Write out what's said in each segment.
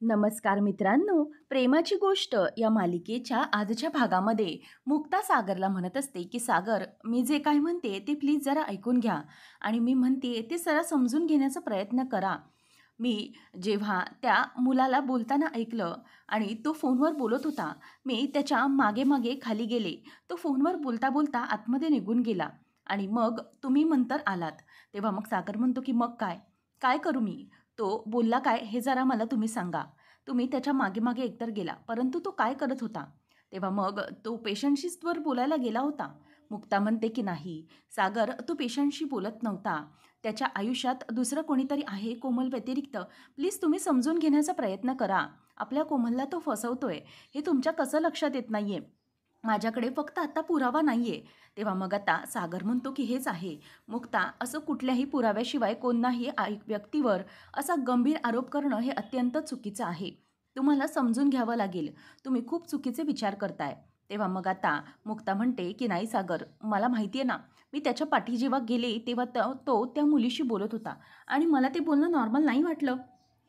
नमस्कार मित्रांनो, प्रेमाची गोष्ट या मालिकेच्या आजच्या भागामध्ये मुक्ता सागरला म्हणत असते की सागर, मी जे काय म्हणते ते प्लीज जरा ऐकून घ्या आणि मी म्हणते ते जरा समजून घेण्याचा प्रयत्न करा. मी जेव्हा त्या मुलाला बोलताना ऐकलं आणि तो फोनवर बोलत होता, मी त्याच्या मागे मागे खाली गेले. तो फोनवर बोलता बोलता आतमध्ये निघून गेला आणि मग तुम्ही नंतर आलात. तेव्हा मग सागर म्हणतो की मग काय काय करू मी? तो बोलला काय हे जरा मला तुम्ही सांगा. तुम्ही त्याच्या मागे-मागे एकतर गेला, परंतु तो काय करत होता? तेव्हा मग तो पेशंटशीच बोलायला गेला होता. मुक्ता म्हणते की नाही, सागर तो पेशंटशी बोलत नव्हता. त्याच्या आयुष्यात दुसरं कोणीतरी आहे कोमल व्यतिरिक्त. प्लीज तुम्ही समजून घेण्याचा प्रयत्न करा. आपल्या कोमलला तो फसवतोय. हे तुमच्या कसं लक्षात येत नाहीये? माझ्याकडे फक्त आता पुरावा नाहीये. तेव्हा मग आता सागर म्हणतो की हेच आहे. मुक्ता, असं कुठल्याही पुराव्याशिवाय कोणाही व्यक्तीवर असा गंभीर आरोप करणं हे अत्यंत चुकीचं आहे. तुम्हाला समजून घ्यावं लागेल. तुम्ही खूप चुकीचे विचार करताय. तेव्हा मग आता मुक्ता म्हणते की नाही सागर, मला माहिती आहे ना, मी त्याच्या पाठी जेव्हा गेले तेव्हा तो त्या मुलीशी बोलत होता आणि मला ते बोलणं नॉर्मल नाही वाटलं.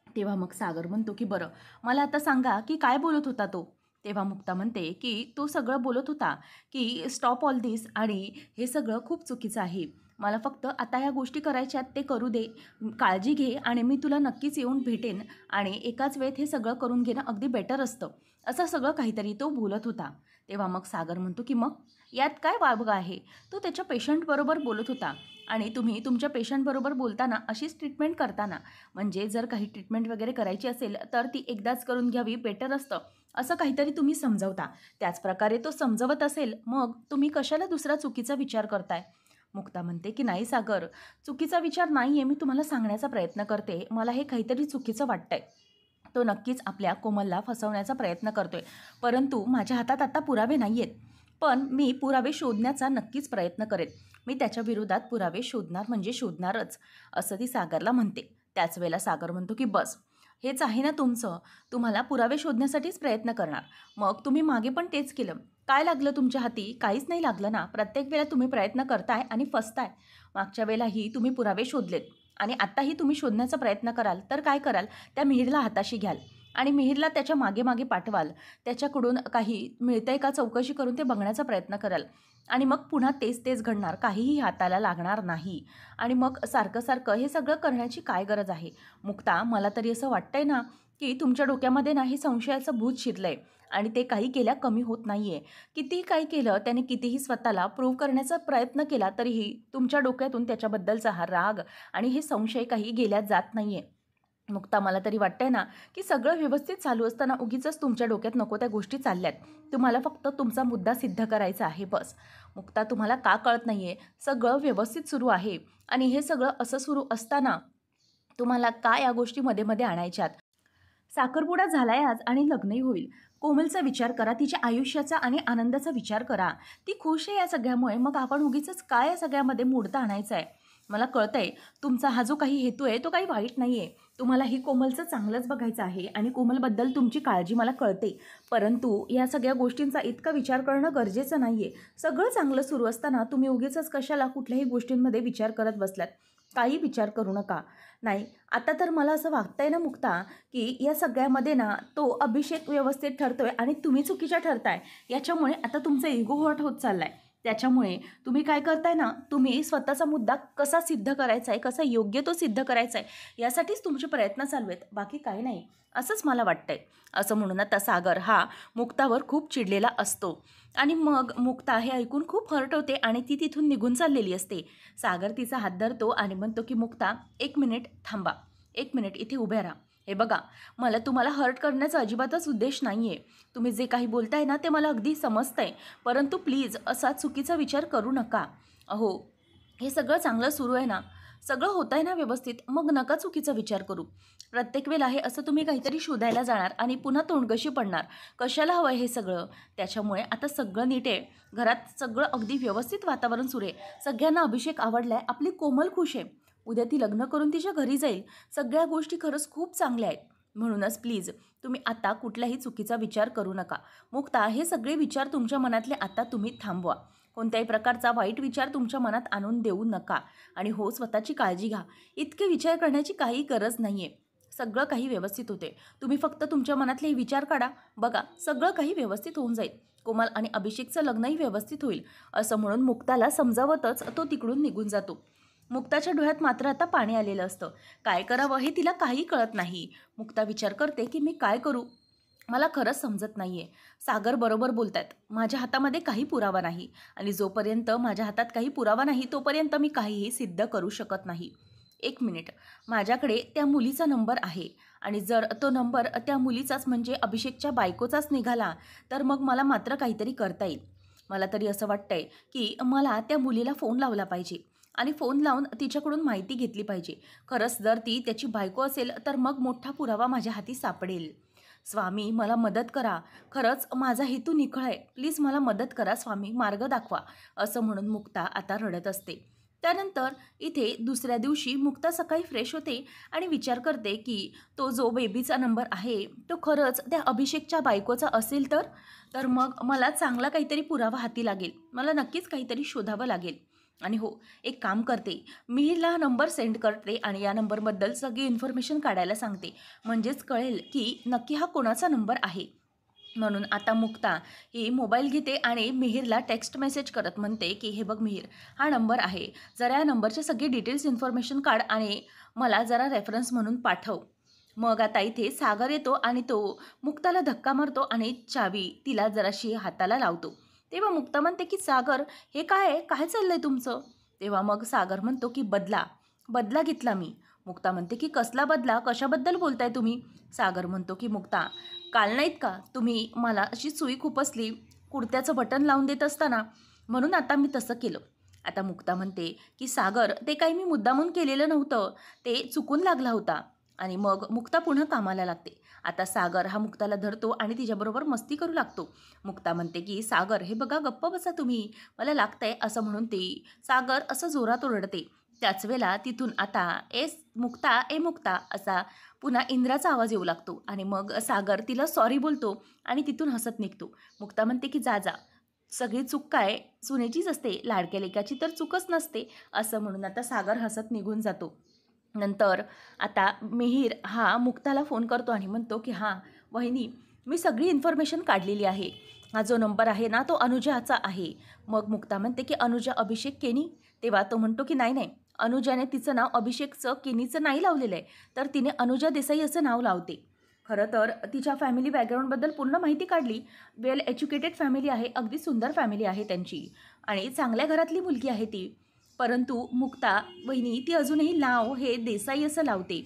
तेव्हा मग सागर म्हणतो की बरं, मला आता सांगा की काय बोलत होता तो? तेव्हा मुक्ता म्हणते की तो सगळं बोलत होता की स्टॉप ऑल धिस आणि हे सगळं खूप चुकीचं आहे. मला फक्त आता ह्या गोष्टी करायच्यात ते करू दे. काळजी घे आणि मी तुला नक्कीच येऊन भेटेन आणि एकाच वेळेत हे सगळं करून घेणं अगदी बेटर असतं. असं सगळं काहीतरी तो बोलत होता. तेव्हा मग सागर म्हणतो की मग यात काय वावगं आहे? तो त्याच्या पेशंटबरोबर बोलत होता आणि तुम्ही तुमच्या पेशंटबरोबर बोलताना अशीच ट्रीटमेंट करताना, म्हणजे जर काही ट्रीटमेंट वगैरे करायची असेल तर ती एकदाच करून घ्यावी, बेटर असतं. असं काहीतरी तुम्ही समजवता. त्याचप्रकारे तो समजवत असेल, मग तुम्ही कशाला दुसरा चुकीचा विचार करताय? मुक्ता म्हणते की नाही सागर, चुकीचा विचार नाही आहे, मी तुम्हाला सांगण्याचा प्रयत्न करते. मला हे काहीतरी चुकीचं वाटतंय. तो नक्कीच आपल्या कोमलला फसवण्याचा प्रयत्न करतोय. परंतु माझ्या हातात आता पुरावे नाही आहेत. पण मी पुरावे शोधण्याचा नक्कीच प्रयत्न करेन. मी त्याच्या विरोधात पुरावे शोधणार म्हणजे शोधणारच, असं ती सागरला म्हणते. त्याच वेळेला सागर म्हणतो की बस, हेच आहे ना तुमचं? तुम्हाला पुरावे शोधण्यासाठीच प्रयत्न करणार. मग तुम्ही मागे पण तेच केलं. काय लागलं तुमच्या हाती? काहीच नाही लागलं ना. प्रत्येक वेळेला तुम्ही प्रयत्न करताय आणि फसताय. मागच्या वेळेलाही तुम्ही पुरावे शोधलेत आणि आत्ताही तुम्ही शोधण्याचा प्रयत्न कराल तर काय कराल? त्या मिहीरला हाताशी घ्याल आणि मिहीरला त्याच्या मागे मागे पाठवाल. त्याच्याकडून काही मिळतंय का चौकशी करून ते बघण्याचा प्रयत्न कराल आणि मग पुन्हा तेच तेच घडणार. काहीही हाताला लागणार नाही आणि मग सारखं सारखं हे सगळं करण्याची काय गरज आहे? मुक्ता, मला तरी असं वाटतंय ना की तुमच्या डोक्यामध्ये ना हे संशयाचं भूत शिरलंय आणि ते काही केल्या कमी होत नाहीये. कितीही काही केलं, त्याने कितीही स्वतःला प्रूव्ह करण्याचा प्रयत्न केला तरीही तुमच्या डोक्यातून त्याच्याबद्दलचा हा राग आणि हे संशय काही गेल्या जात नाहीये. मुक्ता, मला तरी वाटतंय ना की सगळं व्यवस्थित चालू असताना उगीचच तुमच्या डोक्यात नको त्या गोष्टी चालल्यात. तुम्हाला फक्त तुमचा मुद्दा सिद्ध करायचा आहे, बस. मुक्ता, तुम्हाला का कळत नाहीये? सगळं व्यवस्थित सुरू आहे आणि हे सगळं असं सुरू असताना तुम्हाला का या गोष्टी मध्ये मध्ये आणायच्यात? साखरपुडा झालाय आज आणि लग्नही होईल. कोमलचा विचार करा, तिच्या आयुष्याचा आणि आनंदाचा विचार करा. ती खुश आहे या सगळ्यामुळे, मग आपण उगीचच काय या सगळ्यामध्ये मोडता आणायचं आहे? मला कळतंय तुमचा हा जो काही हेतू आहे तो काही वाईट नाही आहे. तुम्हाला ही कोमलचं चांगलंच बघायचं आहे आणि कोमलबद्दल तुमची काळजी मला कळते. परंतु या सगळ्या गोष्टींचा इतका विचार करणं गरजेचं नाही आहे. सगळं चांगलं सुरू असताना तुम्ही उगीचच कशाला कुठल्याही गोष्टींमध्ये विचार करत बसलात? काही विचार करू नका. नाही, आता तर मला असं वाटतंय ना मुक्ता, की या सगळ्यामध्ये ना तो अभिषेक व्यवस्थित ठरतोय आणि तुम्ही चुकीच्या ठरताय. याच्यामुळे आता तुमचा इगो हर्ट होत चाललाय. त्याच्यामुळे तुम्ही काय करताय ना, तुम्ही स्वतःचा मुद्दा कसा सिद्ध करायचा आहे, कसा योग्य तो सिद्ध करायचा आहे, यासाठीच तुमचे प्रयत्न चालू आहेत. बाकी काही नाही, असंच मला वाटतंय. असं म्हणून आता सागर हा मुक्तावर खूप चिडलेला असतो आणि मग मुक्ता हे ऐकून खूप हर्ट होते आणि ती तिथून निघून चाललेली असते. सागर तिचा हात धरतो आणि म्हणतो की मुक्ता, 1 मिनिट थांबा. 1 मिनिट इथे उभ्या राहा. हे बघा, मला तुम्हाला हर्ट करण्याचा अजिबातच उद्देश नाही आहे. तुम्ही जे काही बोलताय ना ते मला अगदी समजतंय. परंतु प्लीज असा चुकीचा विचार करू नका. अहो, हे सगळं चांगलं सुरू आहे ना, सगळं होत आहे ना व्यवस्थित, मग नका चुकीचा विचार करू. प्रत्येक वेळेला हे असं तुम्ही काहीतरी शोधायला जाणार आणि पुन्हा तोंडगशी पडणार. कशाला हवं आहे हे सगळं? त्याच्यामुळे आता सगळं नीट आहे. घरात सगळं अगदी व्यवस्थित वातावरण सुरू आहे. सगळ्यांना अभिषेक आवडलाय, आपली कोमल खुश आहे. उद्या ती लग्न करून तिच्या घरी जाईल. सगळ्या गोष्टी खरंच खूप चांगल्या आहेत. म्हणूनच प्लीज तुम्ही आता कुठलाही चुकीचा विचार करू नका. मुक्ता, हे सगळे विचार तुमच्या मनातले आता तुम्ही थांबवा. कोणत्याही प्रकारचा वाईट विचार तुमच्या मनात आणून देऊ नका आणि हो, स्वतःची काळजी घ्या. इतके विचार करण्याची काही गरज नाही आहे. सगळं काही व्यवस्थित होते. तुम्ही फक्त तुमच्या मनातले विचार काढा. बघा, सगळं काही व्यवस्थित होऊन जाईल. कोमल आणि अभिषेकचं लग्नही व्यवस्थित होईल." असं म्हणून मुक्ताला समजावतच तो तिकडून निघून जातो. मुक्ताच्या डोळ्यात मात्र आता पाणी आलेलं असतं. काय करावं हे तिला काही कळत नाही. मुक्ता विचार करते की मी काय करू? मला खरंच समजत नाहीये. सागर बरोबर बोलतायत. माझ्या हातामध्ये काही पुरावा नाही आणि जोपर्यंत माझ्या हातात काही पुरावा नाही तोपर्यंत मी काहीही सिद्ध करू शकत नाही. एक मिनिट, माझ्याकडे त्या मुलीचा नंबर आहे आणि जर तो नंबर त्या मुलीचाच म्हणजे अभिषेकच्या बायकोचाच निघाला तर मग मला मात्र काहीतरी करता येईल. मला तरी असं वाटतंय की मला त्या मुलीला फोन लावला पाहिजे आणि फोन लावून तिच्याकडून माहिती घेतली पाहिजे. खरंच जर ती त्याची बायको असेल तर मग मोठा पुरावा माझ्या हाती सापडेल. स्वामी, मला मदत करा. खरंच माझा हेतू निखळ आहे. प्लीज मला मदत करा स्वामी, मार्ग दाखवा. असं म्हणून मुक्ता आता रडत असते. त्यानंतर इथे दुसऱ्या दिवशी मुक्ता सकाळी फ्रेश होते आणि विचार करते की तो जो बेबीचा नंबर आहे तो खरंच त्या अभिषेकच्या बायकोचा असेल तर मग मला चांगला काहीतरी पुरावा हाती लागेल. मला नक्कीच काहीतरी शोधावं लागेल. आणि हो, एक काम करते, मी हिला नंबर सेंड करते आणि या नंबरबद्दल सगळी इन्फॉर्मेशन काढायला सांगते. म्हणजेच कळेल की नक्की हा कोणाचा नंबर आहे. म्हणून आता मुक्ता ही मोबाईल घेते आणि मिहीरला टेक्स्ट मेसेज करत म्हणते की हे बघ मिहीर, हा नंबर आहे. जरा या नंबरचे सगळे डिटेल्स इन्फॉर्मेशन काढ आणि मला जरा रेफरन्स म्हणून पाठव. मग आता इथे सागर येतो आणि तो मुक्ताला धक्का मारतो आणि चावी तिला जराशी हाताला लावतो. तेव्हा मुक्ता म्हणते की सागर, हे काय आहे? काय चाललंय तुमचं? तेव्हा मग सागर म्हणतो की बदला घेतला मी. मुक्ता म्हणते की कसला बदला? कशाबद्दल बोलताय तुम्ही? सागर म्हणतो की मुक्ता, काल नाहीत का तुम्ही मला अशी सुई खुपसली कुर्त्याचं बटन लावून देत असताना, म्हणून आता मी तसं केलं. आता मुक्ता म्हणते की सागर, ते काही मी मुद्दामून केलेलं नव्हतं, ते चुकून लागला होता. आणि मग मुक्ता पुन्हा कामाला लागते. आता सागर हा मुक्ताला धरतो आणि तिच्याबरोबर मस्ती करू लागतो. मुक्ता म्हणते की सागर, हे बघा, गप्प बसा तुम्ही, मला लागतंय. असं म्हणून ते सागर असं जोरात ओरडते. त्याच वेळेला तिथून आता ए मुक्ता असा पुन्हा इंद्राचा आवाज येऊ लागतो आणि मग सागर तिला सॉरी बोलतो आणि तिथून हसत निघतो. मुक्ता म्हणते की जा, सगळी चूक काय सुनेचीच असते, लाडक्या लेकाची तर चूकच नसते. असं म्हणून आता सागर हसत निघून जातो. नंतर आता मिहीर हा मुक्ताला फोन करतो आणि म्हणतो की हां वहिनी, मी सगळी इन्फॉर्मेशन काढलेली आहे. हा जो नंबर आहे ना तो अनुजाचा आहे. मग मुक्ता म्हणते की अनुजा अभिषेक केनी? तेव्हा तो म्हणतो की नाही, अनुजाने तिचं नाव अभिषेकचं केनीचं नाही लावलेलं आहे, तर तिने अनुजा देसाई असं नाव लावते. खरं तर तिच्या फॅमिली बॅकग्राऊंडबद्दल पूर्ण माहिती काढली. वेल एज्युकेटेड फॅमिली आहे, अगदी सुंदर फॅमिली आहे त्यांची आणि चांगल्या घरातली मुलगी आहे ती. परंतु मुक्ता वहिनी ती अजूनही नाव हे देसाई असं लावते.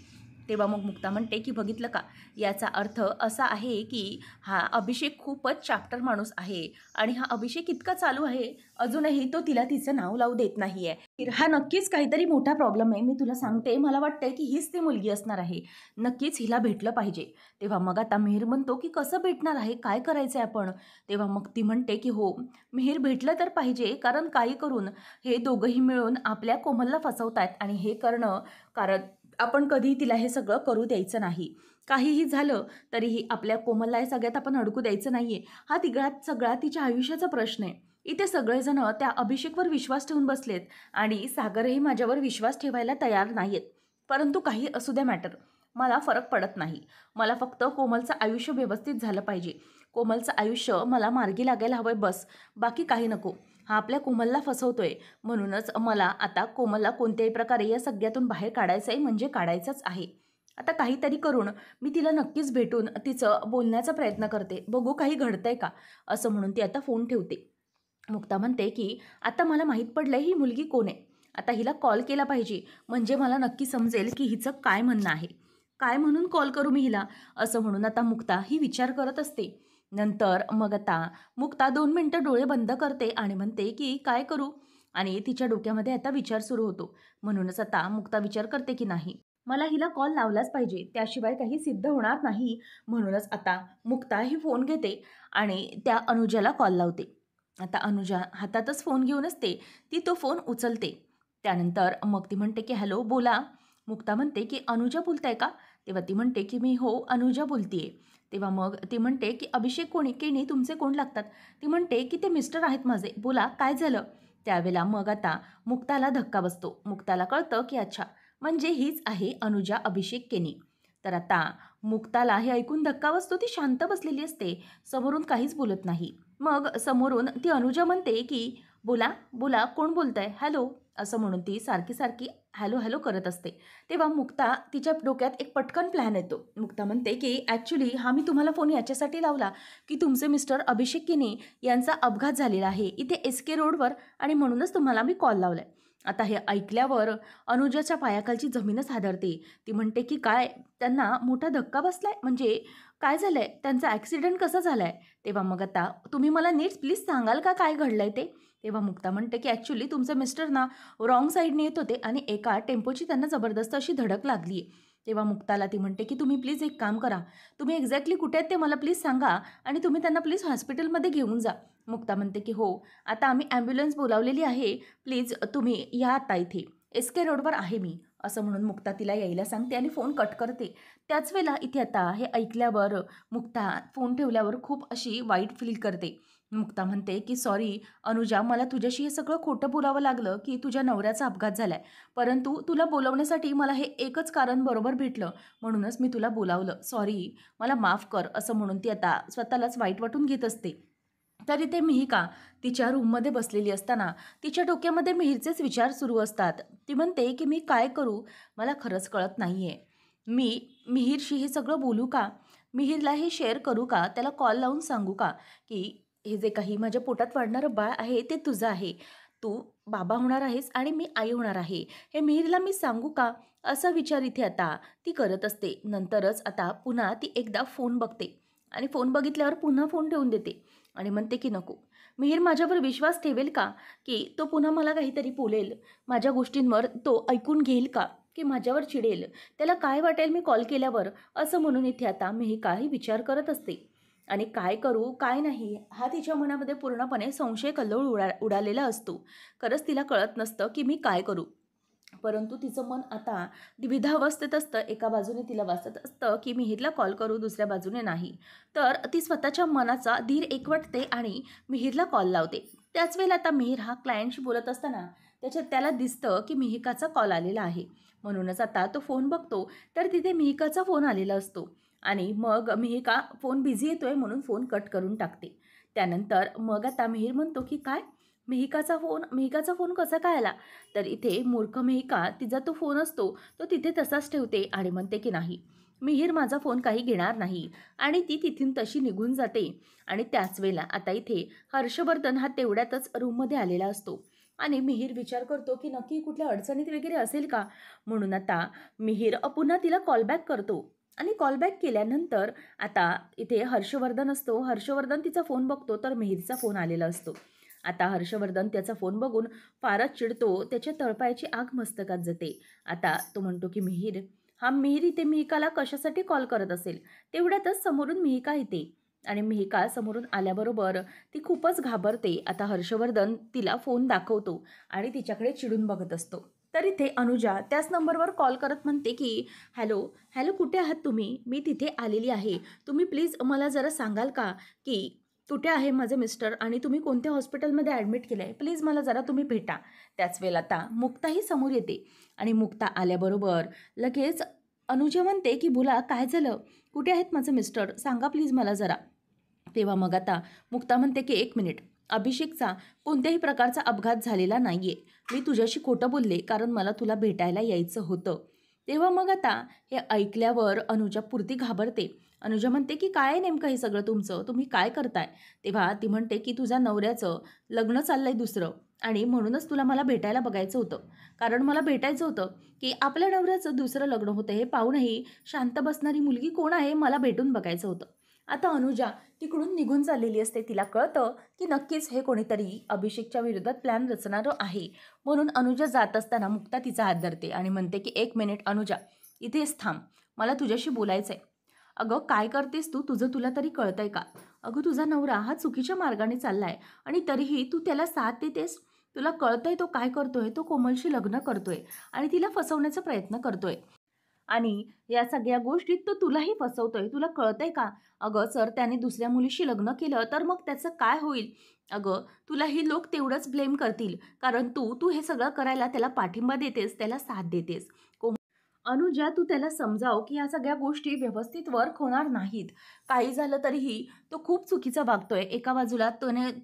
तेव्हा मग मुक्ता म्हणते की बघितलं का, याचा अर्थ असा आहे की हा अभिषेक खूपच चॅप्टर माणूस आहे आणि हा अभिषेक इतका चालू आहे अजूनही तो तिला तिचं नाव लावू देत नाही आहे. हा नक्कीच काहीतरी मोठा प्रॉब्लेम आहे. मी तुला सांगते, मला वाटतंय की हीच ती मुलगी असणार आहे. नक्कीच हिला भेटलं पाहिजे. तेव्हा मग आता मिहीर म्हणतो की कसं भेटणार आहे, काय करायचं आहे आपण? तेव्हा मग ती म्हणते की हो, मिहीर भेटलं तर पाहिजे, कारण काही करून हे दोघंही मिळून आपल्या कोमलला फसवतायत आणि हे करणं कारण आपण कधी तिला हे सगळं करू द्यायचं नाही. काहीही झालं तरीही आपल्या कोमलला हे सगळ्यात आपण अडकू द्यायचं नाहीये. हा सगळा तिच्या आयुष्याचा प्रश्न आहे. इथे सगळेजण त्या अभिषेकवर विश्वास ठेवून बसलेत आणि सागरही माझ्यावर विश्वास ठेवायला तयार नाहीयेत. परंतु काही असू द्या मॅटर, मला फरक पडत नाही. मला फक्त कोमलचं आयुष्य व्यवस्थित झालं पाहिजे. कोमलचं आयुष्य मला मार्गी लागायला हवंय, बस, बाकी काही नको. हा आपल्या कोमलला फसवतोय, म्हणूनच मला आता कोमलला कोणत्याही प्रकारे या सगळ्यातून बाहेर काढायचं आहे, म्हणजे काढायचंच आहे. आता काहीतरी करून मी तिला नक्कीच भेटून तिचं बोलण्याचा प्रयत्न करते, बघू काही घडतंय का. असं म्हणून ती आता फोन ठेवते. मुक्ता म्हणते की आता मला माहीत पडलंय ही मुलगी कोण आहे. आता हिला कॉल केला पाहिजे, म्हणजे मला नक्की समजेल की हिचं काय म्हणणं आहे. काय म्हणून कॉल करू मी हिला? असं म्हणून आता मुक्ता ही विचार करत असते. नंतर मग आता मुक्ता 2 मिनिटं डोळे बंद करते आणि म्हणते की काय करू? आणि तिच्या डोक्यामध्ये आता विचार सुरू होतो. म्हणूनच आता मुक्ता विचार करते की नाही, मला हिला कॉल लावलाच पाहिजे, त्याशिवाय काही सिद्ध होणार नाही. म्हणूनच आता मुक्ता ही फोन घेते आणि त्या अनुजाला कॉल लावते. आता अनुजा हातातच फोन घेऊन असते, ती तो फोन उचलते. त्यानंतर मग ती म्हणते की हॅलो, बोला. मुक्ता म्हणते की अनुजा बोलताय का? तेव्हा ती म्हणते की मी हो अनुजा बोलतीये. तेव्हा मग ती म्हणते की अभिषेक कोणी केनी तुमचे कोण लागतात? ती म्हणते की ते मिस्टर आहेत माझे, बोला काय झालं? त्यावेळेला मग आता मुक्ताला धक्का बसतो. मुक्ताला कळतं की अच्छा, म्हणजे हीच आहे अनुजा अभिषेक केनी. तर आता मुक्ताला हे ऐकून धक्का बसतो. ती शांत बसलेली असते, समोरून काहीच बोलत नाही. मग समोरून ती अनुजा म्हणते की बोला बोला, कोण बोलतंय, हॅलो, असं म्हणून ती सारखी सारखी हॅलो हॅलो करत असते. तेव्हा मुक्ता तिच्या डोक्यात एक पटकन प्लॅन येतो. मुक्ता म्हणते की ॲक्च्युली हा मी तुम्हाला फोन याच्यासाठी लावला की तुमचे मिस्टर अभिषेक किनी यांचा अपघात झालेला आहे इथे SK रोडवर, आणि म्हणूनच तुम्हाला मी कॉल लावलाय. आता हे ऐकल्यावर अनुजाच्या पायाखालची जमीनच हादरते. ती म्हणते की काय, त्यांना मोठा धक्का बसलाय, म्हणजे काय झालंय, त्यांचा ॲक्सिडेंट कसा झालाय? तेव्हा मग आता तुम्ही मला नीट प्लीज सांगाल का काय घडलंय ते? तेव्हा मुक्ता म्हणते की ॲक्च्युली तुमचे मिस्टर ना रॉंग साईडने येत होते आणि एका टेम्पोची त्यांना जबरदस्त अशी धडक लागली आहे. तेव्हा मुक्ताला ती म्हणते की तुम्ही प्लीज एक काम करा, तुम्ही एक्झॅक्टली कुठे आहेत ते मला प्लीज सांगा आणि तुम्ही त्यांना प्लीज हॉस्पिटलमध्ये घेऊन जा. मुक्ता म्हणते की हो, आता आम्ही ॲम्ब्युलन्स बोलावलेली आहे, प्लीज तुम्ही या आता इथे, SK रोडवर आहे मी, असं म्हणून मुक्ता तिला यायला सांगते आणि फोन कट करते. त्याच वेळेला इथे आता हे ऐकल्यावर मुक्ता फोन ठेवल्यावर खूप अशी वाईट फील करते. मुक्ता म्हणते की सॉरी अनुजा, मला तुझ्याशी हे सगळं खोटं बोलावं लागलं की तुझ्या नवऱ्याचा अपघात झालाय, परंतु तुला बोलवण्यासाठी मला हे एकच कारण बरोबर भेटलं, म्हणूनच मी तुला बोलावलं, सॉरी, मला माफ कर, असं म्हणून ती आता स्वतःलाच वाईट वाटून घेत असते. तर इथे मिहिका तिच्या रूममध्ये बसलेली असताना तिच्या डोक्यामध्ये मिहीरचेच विचार सुरू असतात. ती म्हणते की मी काय करू, मला खरंच कळत नाही आहे. मी मिहीरशी हे सगळं बोलू का? मिहीरला हे शेअर करू का? त्याला कॉल लावून सांगू का की हे जे काही माझ्या पोटात वाढणारं बाळ आहे ते तुझं आहे, तू बाबा होणार आहेस आणि मी आई होणार आहे, हे मिहीरला मी सांगू का? असा विचार इथे आता ती करत असते. नंतरच आता पुन्हा ती एकदा फोन बघते आणि फोन बघितल्यावर पुन्हा फोन ठेवून देते आणि म्हणते की नको, मिहीर माझ्यावर विश्वास ठेवेल का की तो पुन्हा मला काहीतरी बोलेल, माझ्या गोष्टींवर तो ऐकून घेईल का की माझ्यावर चिडेल, त्याला काय वाटेल मी कॉल केल्यावर, असं म्हणून इथे आता मिहिकाही विचार करत असते. आणि काय करू काय नाही हा तिच्या मनामध्ये पूर्णपणे संशय कल्लोळ उडालेला असतो. खरंच तिला कळत नसतं की मी काय करू, परंतु तिचं मन आता द्विधावस्थेत असतं. एका बाजूने तिला वाटत असतं की मिहीरला कॉल करू, दुसऱ्या बाजूने नाही. तर ती स्वतःच्या मनाचा धीर एकवटते आणि मिहीरला कॉल लावते. त्याच वेळेला आता मिहीर हा क्लायंटशी बोलत असताना त्याला दिसतं की मिहिकाचा कॉल आलेला आहे. म्हणूनच आता तो फोन बघतो तर तिथे मिहिकाचा फोन आलेला असतो आणि मग मिहिका फोन बिझी येतोय म्हणून फोन कट करून टाकते. त्यानंतर मग आता मिहीर म्हणतो की काय, मिहिकाचा फोन कसा काय आला? तर इथे मूर्ख मिहिका तिचा तो फोन असतो तो तिथे तसाच ठेवते आणि म्हणते की नाही, मिहीर माझा फोन काही घेणार नाही, आणि ती तिथून तशी निघून जाते. आणि त्याच वेळेला आता इथे हर्षवर्धन हा तेवढ्यातच रूममध्ये आलेला असतो आणि मिहीर विचार करतो की नक्की कुठल्या अडचणीत वगैरे असेल का, म्हणून आता मिहीर पुन्हा तिला कॉलबॅक करतो. आणि कॉलबॅक केल्यानंतर आता इथे हर्षवर्धन असतो. हर्षवर्धन तिचा फोन बघतो तर मिहीरचा फोन आलेला असतो. आता हर्षवर्धन त्याचा फोन बघून फारच चिडतो, त्याच्या तळपायाची आग मस्तकात जाते. आता तो म्हणतो की मिहीर इथे मिहिकाला कशासाठी कॉल करत असेल? तेवढ्यातच समोरून मिहिका येते आणि मिहिका समोरून आल्याबरोबर ती खूपच घाबरते. आता हर्षवर्धन तिला फोन दाखवतो आणि तिच्याकडे चिडून बघत असतो. तर इथे अनुजा त्याच नंबरवर कॉल करत म्हणते की हॅलो हॅलो, कुठे आहात तुम्ही? मी तिथे आलेली आहे, तुम्ही प्लीज मला जरा सांगाल का की कुठे आहे माझे मिस्टर आणि तुम्ही कोणत्या हॉस्पिटलमध्ये ॲडमिट केलं आहे, प्लीज मला जरा तुम्ही भेटा. त्याच वेळेला आता मुक्ताही समोर येते आणि मुक्ता आल्याबरोबर लगेच अनुजा म्हणते की बोला काय झालं, कुठे आहेत माझे मिस्टर, सांगा प्लीज मला जरा. तेव्हा मग आता मुक्ता म्हणते की एक मिनिट, अभिषेकचा कोणत्याही प्रकारचा अपघात झालेला नाही आहे, मी तुझ्याशी खोटं बोलले कारण मला तुला भेटायला यायचं होतं. तेव्हा मग आता हे ऐकल्यावर अनुजा पुरती घाबरते. अनुजा म्हणते की काय नेमकं हे सगळं तुमचं, तुम्ही काय करताय? तेव्हा ती म्हणते की तुझ्या नवऱ्याचं लग्न चाललंय दुसरं आणि म्हणूनच तुला मला भेटायला बघायचं होतं, कारण मला भेटायचं होतं की आपल्या नवऱ्याचं दुसरं लग्न होतं हे पाहूनही शांत बसणारी मुलगी कोण आहे मला भेटून बघायचं होतं. आता अनुजा तिकडून निघून चाललेली असते. तिला कळतं की नक्कीच हे कोणीतरी अभिषेकच्या विरोधात प्लॅन रचणारं आहे. म्हणून अनुजा जात असताना मुक्ता तिचा हात धरते आणि म्हणते की एक मिनिट अनुजा, इथेच थांब, मला तुझ्याशी बोलायचं आहे. अगं काय करतेस तू, तुझं तुला तरी कळतंय का? अगं तुझा नवरा हा चुकीच्या मार्गाने चाललाय आणि तरीही तू त्याला साथ देतेस. तुला कळतंय तो काय करतोय, तो कोमलशी लग्न करतोय आणि तिला फसवण्याचा प्रयत्न करतोय आणि या सगळ्या गोष्टीत तो तुलाही फसवतोय, तुला कळतंय का? अगं सर, त्याने दुसऱ्या मुलीशी लग्न केलं तर मग त्याचं काय होईल? अगं तुलाही लोक तेवढंच ब्लेम करतील, कारण तू तू हे सगळं करायला त्याला पाठिंबा देतेस, त्याला साथ देतेस. अनुजा, तू त्याला समजाव की या सगळ्या गोष्टी व्यवस्थित वर्क होणार नाहीत. काही झालं तरीही तो खूप चुकीचा वागतोय. एका बाजूला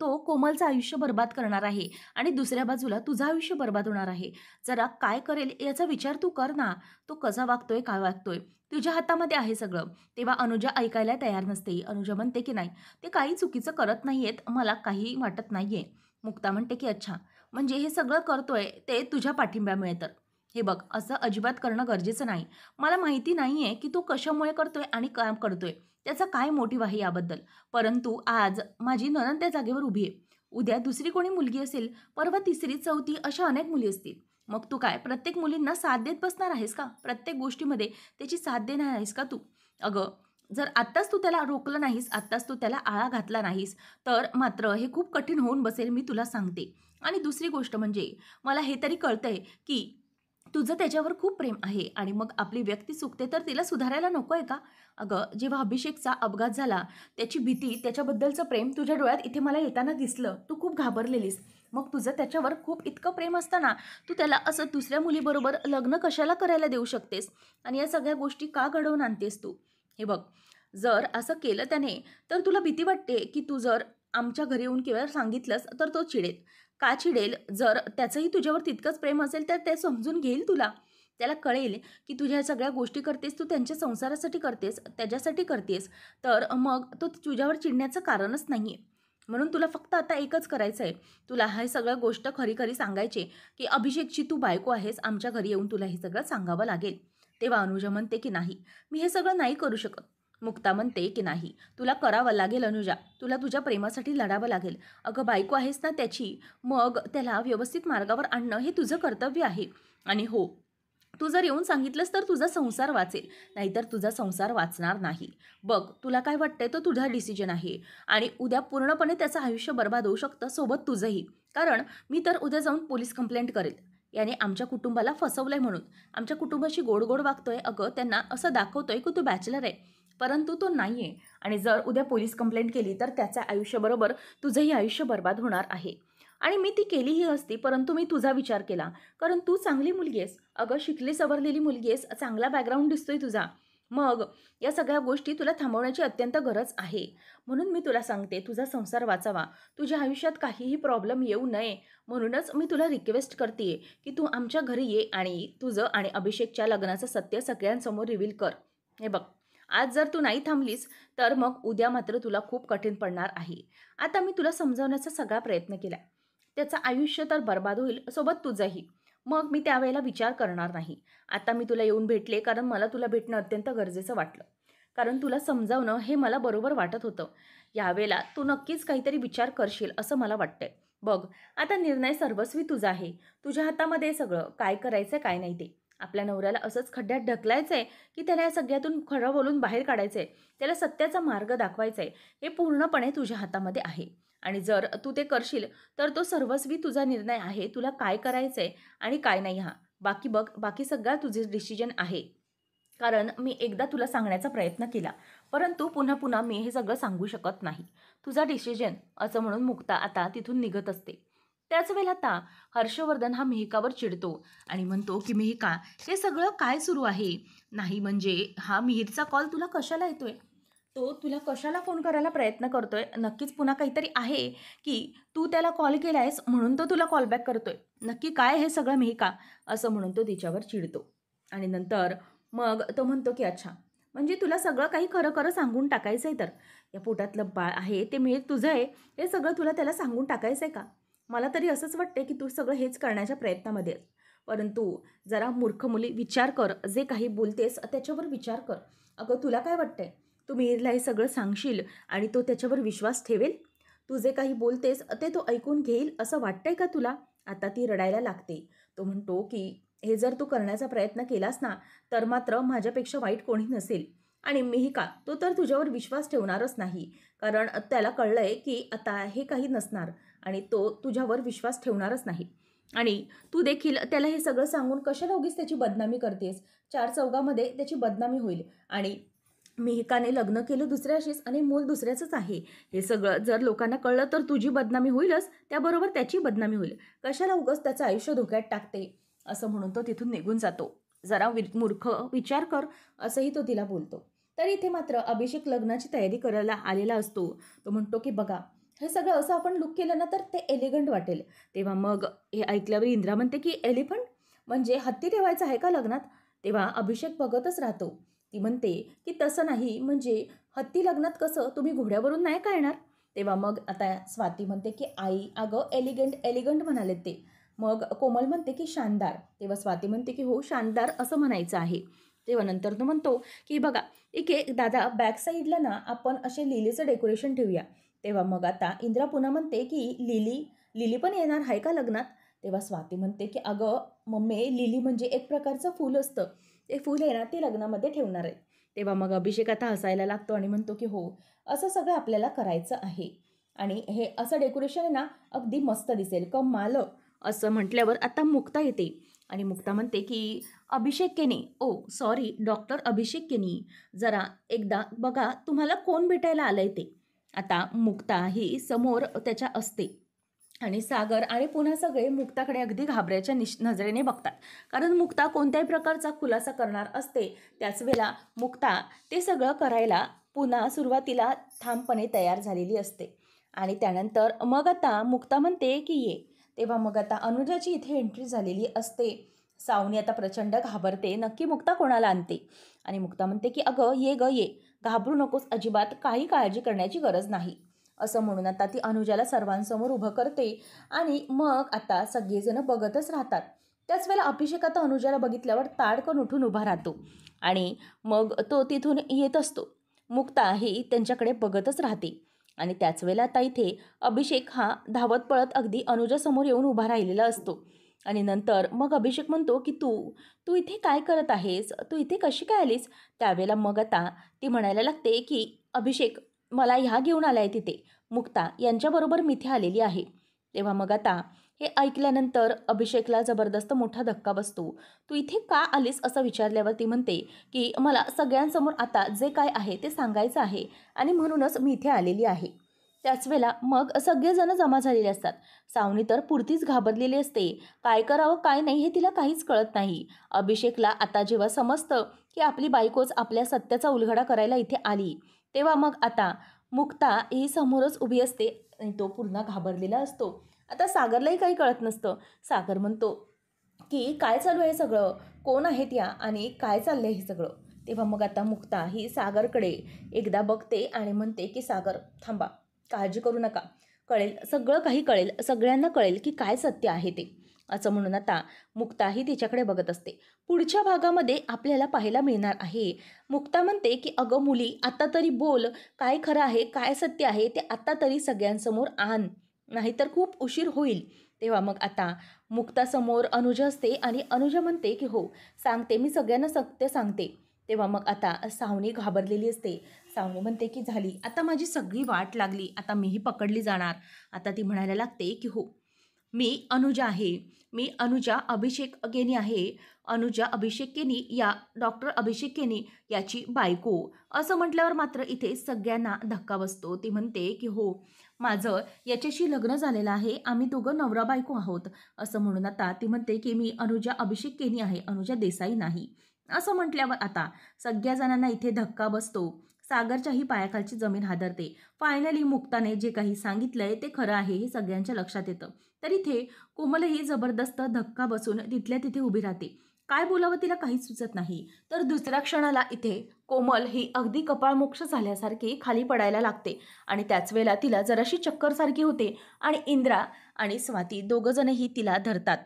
तो कोमलचं आयुष्य बरबाद करणार आहे आणि दुसऱ्या बाजूला तुझं आयुष्य बरबाद होणार आहे. जरा काय करेल याचा विचार तू कर ना. तो कसा वागतोय, काय वागतोय, तुझ्या हातामध्ये आहे सगळं. तेव्हा अनुजा ऐकायला तयार नसते. अनुजा म्हणते की नाही, ते काही चुकीचं करत नाहीयेत, मला काही वाटत नाहीये. मुक्ता म्हणते की अच्छा, म्हणजे हे सगळं करतोय ते तुझ्या पाठिंब्यामुळे तर. हे बघ, असं अजिबात करणं गरजेचं नाही. मला माहिती नाहीये की तो कशामुळे करतोय आणि काय करतोय. त्याचा काय मोटिव्ह आहे याबद्दल. परंतु आज माझी नणंद त्या जागेवर उभी आहे. उद्या दुसरी कोणी मुलगी असेल, परवा तिसरी, चौथी अशा अनेक मुली असतील. मग तू काय प्रत्येक मुलींना साथ देत बसणार आहेस का? प्रत्येक गोष्टीमध्ये त्याची साथ देणार आहेस का तू? अगं, जर आत्ताच तू त्याला रोखलं नाहीस, आत्ताच तू त्याला आळा घातला नाहीस, तर मात्र हे खूप कठीण होऊन बसेल, मी तुला सांगते. आणि दुसरी गोष्ट म्हणजे मला हे तरी कळतंय की तुझं त्याच्यावर खूप प्रेम आहे आणि मग आपली व्यक्ती चुकते तर तिला सुधारायला नको आहे का? अगं, जेव्हा अभिषेकचा अपघात झाला, त्याची भीती, त्याच्याबद्दलचं प्रेम तुझ्या डोळ्यात इथे मला येताना दिसलं. तू खूप घाबरलेलीस. मग तुझं त्याच्यावर खूप इतकं प्रेम असताना तू त्याला असं दुसऱ्या मुलीबरोबर लग्न कशाला करायला देऊ शकतेस? आणि या सगळ्या गोष्टी का घडवून आणतेस तू? हे बघ, जर असं केलं त्याने, तर तुला भीती वाटते की तू जर आमच्या घरी येऊन केवळ सांगितलंस तर तो चिडेल. का चिडेल? जर त्याचंही तुझ्यावर तितकंच प्रेम असेल तर ते समजून घेईल तुला. त्याला कळेल की तुझ्या सगळ्या गोष्टी करतेस, तू त्यांच्या संसारासाठी करतेस, त्याच्यासाठी करतेस. तर मग तो तुझ्यावर चिडण्याचं कारणच नाही आहे. म्हणून तुला फक्त आता एकच करायचं आहे. तुला हे सगळं गोष्ट खरी-खरी सांगायची की अभिषेकची तू बायको आहेस, आमच्या घरी येऊन तुला हे सगळं सांगावं लागेल. तेव्हा अनुजा म्हणते की नाही, मी हे सगळं नाही करू शकत. मुक्ता म्हणते की नाही, तुला करावं लागेल अनुजा. तुला तुझ्या प्रेमासाठी लढावं लागेल. अगं, बायको आहेस ना त्याची, मग त्याला व्यवस्थित मार्गावर आणणं हे तुझं कर्तव्य आहे. आणि हो, तू जर येऊन सांगितलंस तर तुझा संसार वाचेल, नाहीतर तुझा संसार वाचणार नाही. बघ, तुला काय वाटतंय तो तुझा डिसिजन आहे आणि उद्या पूर्णपणे त्याचं आयुष्य बरबाद होऊ शकतं, सोबत तुझंही. कारण मी तर उद्या जाऊन पोलीस कंप्लेंट करेल. याने आमच्या कुटुंबाला फसवलंय म्हणून. आमच्या कुटुंबाशी गोड गोड वागतोय. अगं, त्यांना असं दाखवतोय की तू बॅचलर आहे, परंतु तो नाही आहे. आणि जर उद्या पोलीस कंप्लेंट केली तर त्याच्या आयुष्याबरोबर तुझंही आयुष्य बरबाद होणार आहे. आणि मी ती केलीही असती, परंतु मी तुझा विचार केला. कारण तू चांगली मुलगी आहेस. अगं, शिकली सवरलेली मुलगी आहेस. चांगला बॅकग्राऊंड दिसतोय तुझा. मग या सगळ्या गोष्टी तुला थांबवण्याची अत्यंत गरज आहे. म्हणून मी तुला सांगते, तुझा संसार वाचावा, तुझ्या आयुष्यात काहीही प्रॉब्लेम येऊ नये. म्हणूनच मी तुला रिक्वेस्ट करते की तू आमच्या घरी ये आणि तुझं आणि अभिषेकच्या लग्नाचं सत्य सगळ्यांसमोर रिव्हील कर. हे बघ, आज जर तू नाही थांबलीस तर मग उद्या मात्र तुला खूप कठीण पडणार आहे. आता मी तुला समजावण्याचा सगळा प्रयत्न केला. त्याचं आयुष्य तर बरबाद होईल, सोबत तुझंही. मग मी त्यावेळेला विचार करणार नाही. आता मी तुला येऊन भेटले कारण मला तुला भेटणं अत्यंत गरजेचं वाटलं. कारण तुला समजावणं हे मला बरोबर वाटत होतं. यावेळेला तू नक्कीच काहीतरी विचार करशील असं मला वाटतंय. बघ, आता निर्णय सर्वस्वी तुझा आहे. तुझ्या हातामध्ये आहे सगळं. काय करायचं काय नाही ते. आपल्या नवऱ्याला असंच खड्ड्यात ढकलायचंय की त्याला या सगळ्यातून खरं बोलून बाहेर काढायचंय. त्याला सत्याचा मार्ग दाखवायचा हे पूर्णपणे तुझ्या हातामध्ये आहे. आणि जर तू ते करशील तर तो सर्वस्वी तुझा निर्णय आहे. तुला काय करायचंय आणि काय नाही हा. बाकी बघ, बाकी सगळा तुझे डिसिजन आहे. कारण मी एकदा तुला सांगण्याचा प्रयत्न केला, परंतु पुन्हा पुन्हा मी हे सगळं सांगू शकत नाही. तुझा डिसिजन असं म्हणून मुक्ता आता तिथून निघत असते. त्याच वेळेला आता हर्षवर्धन हा मिहिकावर चिडतो आणि म्हणतो की मिहिका, हे सगळं काय सुरू आहे? नाही म्हणजे हा मिहिरचा कॉल तुला कशाला येतोय? तो तुला कशाला फोन करायला प्रयत्न करतोय? नक्कीच पुन्हा काहीतरी आहे की तू त्याला कॉल केलायस म्हणून तो तुला कॉल बॅक करतोय. नक्की काय हे सगळं मिहिका? असं म्हणून तो तिच्यावर चिडतो. आणि नंतर मग तो म्हणतो की अच्छा, म्हणजे तुला सगळं काही खरं खरं सांगून टाकायचं आहे तर. या पोटातलं बाळ आहे ते मिहिर तुझं आहे, हे सगळं तुला त्याला सांगून टाकायचं आहे का? मला तरी असंच वाटते की तू सगळं हेच करण्याच्या प्रयत्नामध्ये आहेस. परंतु जरा मूर्ख मुली विचार कर, जे काही बोलतेस त्याच्यावर विचार कर. अगं, तुला काय वाटतंय? तू मिहिरला हे सगळं सांगशील आणि तो त्याच्यावर विश्वास ठेवेल? तू जे काही बोलतेस ते तो ऐकून घेईल असं वाटतंय का तुला? आता ती रडायला लागते. तो म्हणतो की हे जर तू करण्याचा प्रयत्न केलास ना, तर मात्र माझ्यापेक्षा वाईट कोणी नसेल. आणि मिहिका, तो तर तुझ्यावर विश्वास ठेवणारच नाही. कारण त्याला कळलंय की आता हे काही नसणार आणि तो तुझ्यावर विश्वास ठेवणारच नाही. आणि तू देखील त्याला हे सगळं सांगून कशाला उगीच त्याची बदनामी करतेस? चार चौघामध्ये त्याची बदनामी होईल. आणि मिहिकाने लग्न केलं दुसऱ्याशीच आणि मूल दुसऱ्याचंच आहे. हे सगळं जर लोकांना कळलं तर तुझी बदनामी होईलच, त्याबरोबर त्याची बदनामी होईल. कशाला उगाच त्याचं आयुष्य धोक्यात टाकते? असं म्हणून तो तिथून निघून जातो. जरा मूर्ख विचार कर, असंही तो तिला बोलतो. तर इथे मात्र अभिषेक लग्नाची तयारी करायला आलेला असतो. तो म्हणतो की बघा, हे सगळं असं आपण लुक केलं ना तर ते एलिगंट वाटेल. तेव्हा मग हे ऐकल्यावर इंद्रा म्हणते की एलिफंट म्हणजे हत्ती ठेवायचं आहे का लग्नात? तेव्हा अभिषेक बघतच राहतो. ती म्हणते की तसं नाही, म्हणजे हत्ती लग्नात कसं, तुम्ही घोड्यावरून नाही का येणार? तेव्हा मग आता स्वाती म्हणते की आई अगं एलिगंट एलिगंट म्हणाले ते. मग कोमल म्हणते की शानदार. तेव्हा स्वाती म्हणते की हो शानदार असं म्हणायचं आहे. तेव्हा नंतर तो म्हणतो की बघा इथे दादा बॅक साईडला ना आपण असे लिलीचं डेकोरेशन ठेवूया. तेव्हा मग आता इंद्रा पुन्हा म्हणते की लिली लिली पण येणार आहे का लग्नात? तेव्हा स्वाती म्हणते की अगं मम्मी, लिली म्हणजे एक प्रकारचं फूल असतं, ते फूल आहे ना ते लग्नामध्ये ठेवणार आहे. तेव्हा मग अभिषेक आता हसायला लागतो आणि म्हणतो की हो, असं सगळं आपल्याला करायचं आहे आणि हे असं डेकोरेशन आहे ना अगदी मस्त दिसेल कमाल. असं म्हटल्यावर आता मुक्ता येते आणि मुक्ता म्हणते की अभिषेक केनी, ओ सॉरी डॉक्टर अभिषेक केनी, जरा एकदा बघा तुम्हाला कोण भेटायला आलंय ते. आता मुक्ता ही समोर त्याच्या असते आणि सागर आणि पुन्हा सगळे मुक्ताकडे अगदी घाबरायच्या नजरेने बघतात. कारण मुक्ता कोणत्याही प्रकारचा खुलासा करणार असते. त्याच वेळेला मुक्ता ते सगळं करायला पुन्हा सुरुवातीला ठामपणे तयार झालेली असते. आणि त्यानंतर मग आता मुक्ता म्हणते की ये. तेव्हा मग आता अनुजाची इथे एंट्री झालेली असते. सावनी आता प्रचंड घाबरते, नक्की मुक्ता कोणाला आणते. आणि मुक्ता म्हणते की अगं ये ग ये, घाबरू नकोस अजिबात, काही काळजी करण्याची गरज नाही. असं म्हणून आता ती अनुजाला सर्वांसमोर उभं करते आणि मग आता सगळेजण बघतच राहतात. त्याच वेळेला अभिषेक आता अनुजाला बघितल्यावर ताडकन उठून उभा राहतो आणि मग तो तिथून येत असतो. मुक्ता ही त्यांच्याकडे बघतच राहते आणि त्याच वेळेला आता इथे अभिषेक हा धावत पळत अगदी अनुजासमोर येऊन उभा राहिलेला असतो. आणि नंतर मग अभिषेक म्हणतो की तू तू इथे काय करत आहेस, तू इथे कशी काय आलीस? त्यावेळेला मग आता ती म्हणायला लागते की अभिषेक मला ह्या घेऊन आलाय तिथे, मुक्ता यांच्याबरोबर मी इथे आलेली आहे. तेव्हा मग आता हे ऐकल्यानंतर अभिषेकला जबरदस्त मोठा धक्का बसतो. तू इथे का आलीस असं विचारल्यावर ती म्हणते की मला सगळ्यांसमोर आता जे काय आहे ते सांगायचं आहे आणि म्हणूनच मी इथे आलेली आहे. त्याच वेळेला मग सगळेजण जमा झालेले असतात. सावनी तर पुरतीच घाबरलेली असते. काय करावं काय नाही हे तिला काहीच कळत नाही. अभिषेकला आता जेव्हा समजतं की आपली बायकोच आपल्या सत्याचा उलगडा करायला इथे आली, तेव्हा मग आता मुक्ता ही समोरच उभी असते आणि तो पूर्ण घाबरलेला असतो. आता सागरलाही काही कळत नसतं. सागर म्हणतो की काय चालू आहे सगळं, कोण आहेत या आणि काय चाललंय हे सगळं? तेव्हा मग आता मुक्ता ही सागरकडे एकदा बघते आणि म्हणते की सागर थांबा, काळजी करू नका, कळेल सगळं काही कळेल, सगळ्यांना कळेल की काय सत्य आहे ते. असं म्हणून आता मुक्ताही तिच्याकडे बघत असते. पुढच्या भागामध्ये आपल्याला पाहायला मिळणार आहे. मुक्ता म्हणते की अगं मुली आता तरी बोल, काय खरं आहे काय सत्य आहे ते आता तरी सगळ्यांसमोर आण, नाहीतर खूप उशीर होईल. तेव्हा मग आता मुक्तासमोर अनुजा असते आणि अनुजा म्हणते की हो सांगते, मी सगळ्यांना सत्य सांगते. तेव्हा मग आता सावनी घाबरलेली असते. सावनी म्हणते की झाली आता माझी सगळी वाट लागली, आता मीही पकडली जाणार. आता ती म्हणायला लागते की हो मी अनुजा आहे, मी अनुजा अभिषेक केनी आहे, अनुजा अभिषेक केनी या डॉक्टर अभिषेक केनी याची बायको. असं म्हटल्यावर मात्र इथे सगळ्यांना धक्का बसतो. ती म्हणते की हो माझं याच्याशी लग्न झालेलं आहे, आम्ही दोघं नवरा बायको आहोत. असं म्हणून आता ती म्हणते की मी अनुजा अभिषेक केनी आहे, अनुजा देसाई नाही. असं म्हटल्यावर आता सगळ्या जणांना इथे धक्का बसतो. सागरच्याही पायाखालची जमीन हादरते. फायनली मुक्ताने जे काही सांगितलंय ते खरं आहे हे सगळ्यांच्या लक्षात येतं. तर इथे कोमलही जबरदस्त धक्का बसून तिथल्या तिथे उभी राहते. काय बोलावं तिला काहीच सुचत नाही. तर दुसऱ्या क्षणाला इथे कोमल ही अगदी कपाळमोक्ष झाल्यासारखी खाली पडायला लागते आणि त्याच वेळेला तिला जराशी चक्करसारखी होते आणि इंद्रा आणि स्वाती दोघंजणही तिला धरतात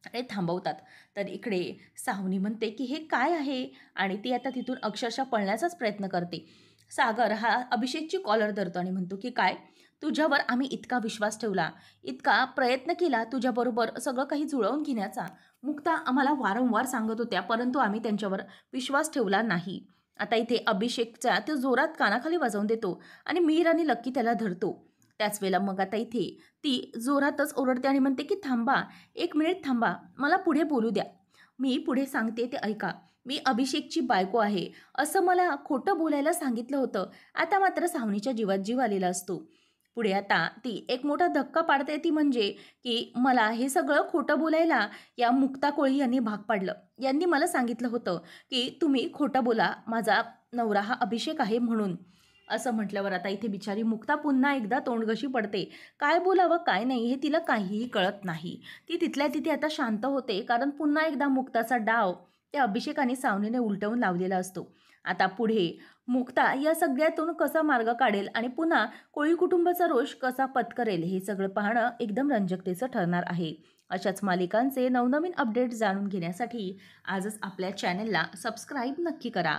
आणि थांबवतात. तर इकडे सावनी म्हणते की हे काय आहे आणि ती आता तिथून अक्षरशः पळण्याचाच प्रयत्न करते. सागर हा अभिषेकची कॉलर धरतो आणि म्हणतो की काय, तुझ्यावर आम्ही इतका विश्वास ठेवला, इतका प्रयत्न केला तुझ्याबरोबर सगळं काही जुळवून घेण्याचा, मुक्ता आम्हाला वारंवार सांगत होत्या परंतु आम्ही त्यांच्यावर विश्वास ठेवला नाही. आता इथे अभिषेकचा तो जोरात कानाखाली वाजवून देतो आणि मीर आणि लक्की त्याला धरतो. त्याच वेळेला मग आता इथे ती जोरातच ओरडते आणि म्हणते की थांबा, एक मिनिट थांबा, मला पुढे बोलू द्या, मी पुढे सांगते ते ऐका. मी अभिषेकची बायको आहे असं मला खोटं बोलायला सांगितलं होतं. आता मात्र सावनीच्या जीवात जीव आलेला असतो. पुढे आता ती एक मोठा धक्का पाडते ती म्हणजे की मला हे सगळं खोटं बोलायला या मुक्ता कोळी यांनी भाग पाडलं. यांनी मला सांगितलं होतं की तुम्ही खोटं बोला, माझा नवरा हा अभिषेक आहे म्हणून. असं म्हटल्यावर आता इथे बिचारी मुक्ता पुन्हा एकदा तोंडघशी पडते. काय बोलावं काय नाही हे तिला काहीही कळत नाही. ती तिथल्या तिथे आता शांत होते, कारण पुन्हा एकदा मुक्ताचा डाव त्या अभिषेक आणि सावनीने उलटवून लावलेला असतो. आता पुढे मुक्ता या सगळ्यातून कसा मार्ग काढेल आणि पुन्हा कोळी कुटुंबाचा रोष कसा पत्करेल हे सगळं पाहणं एकदम रंजकतेचं ठरणार आहे. अशाच मालिकांचे नवनवीन अपडेट जाणून घेण्यासाठी आजच आपल्या चॅनेलला सबस्क्राईब नक्की करा.